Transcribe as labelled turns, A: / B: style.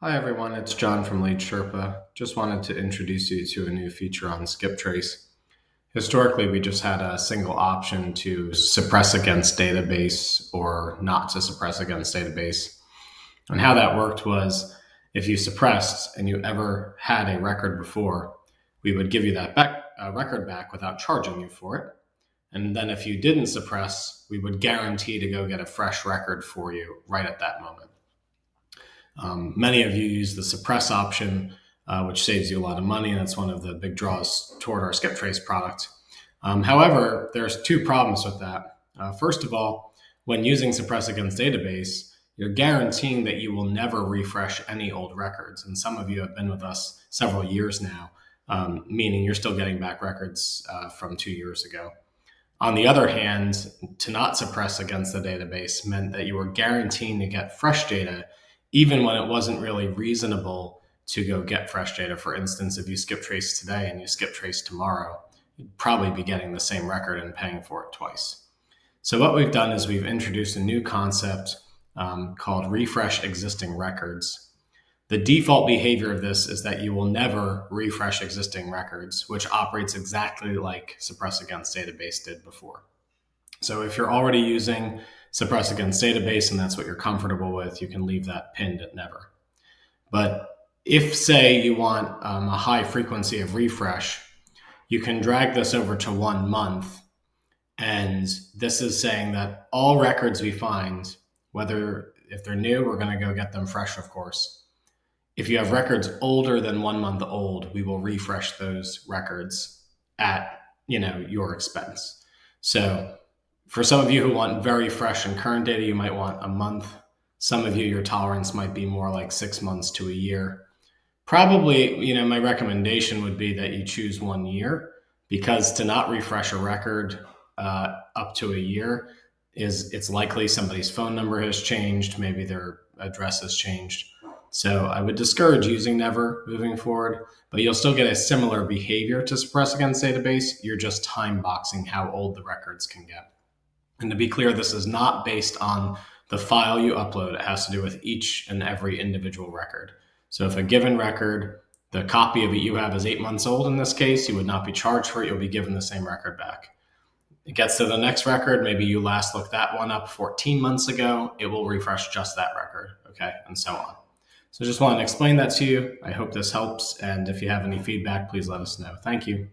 A: Hi everyone, it's John from Lead Sherpa. Just wanted to introduce you to a new feature on skip trace. Historically, we just had a single option to suppress against database or not to suppress against database. And how that worked was if you suppressed and you ever had a record before, we would give you that record back without charging you for it. And then if you didn't suppress, we would guarantee to go get a fresh record for you right at that moment. Many of you use the suppress option, which saves you a lot of money, and that's one of the big draws toward our skip trace product. However, there's two problems with that. First of all, when using suppress against database, you're guaranteeing that you will never refresh any old records. And some of you have been with us several years now, meaning you're still getting back records from 2 years ago. On the other hand, to not suppress against the database meant that you were guaranteeing to get fresh data even when it wasn't really reasonable to go get fresh data. For instance, if you skip trace today and you skip trace tomorrow, you'd probably be getting the same record and paying for it twice. So what we've done is we've introduced a new concept called refresh existing records. The default behavior of this is that you will never refresh existing records, which operates exactly like suppress against database did before. So if you're already using suppress against database and that's what you're comfortable with, you can leave that pinned at never. But if, say, you want a high frequency of refresh, you can drag this over to 1 month. And this is saying that all records we find, whether if they're new, we're going to go get them fresh, of course. If you have records older than 1 month old, we will refresh those records at your expense. So for some of you who want very fresh and current data, you might want a month. Some of you, your tolerance might be more like 6 months to a year. Probably, my recommendation would be that you choose 1 year, because to not refresh a record up to a year it's likely somebody's phone number has changed, maybe their address has changed. So I would discourage using never moving forward, but you'll still get a similar behavior to suppress against database. You're just time boxing how old the records can get. And to be clear, this is not based on the file you upload. It has to do with each and every individual record. So if a given record, the copy of it you have is 8 months old in this case, you would not be charged for it. You'll be given the same record back. It gets to the next record. Maybe you last looked that one up 14 months ago. It will refresh just that record, okay, and so on. So just wanted to explain that to you. I hope this helps. And if you have any feedback, please let us know. Thank you.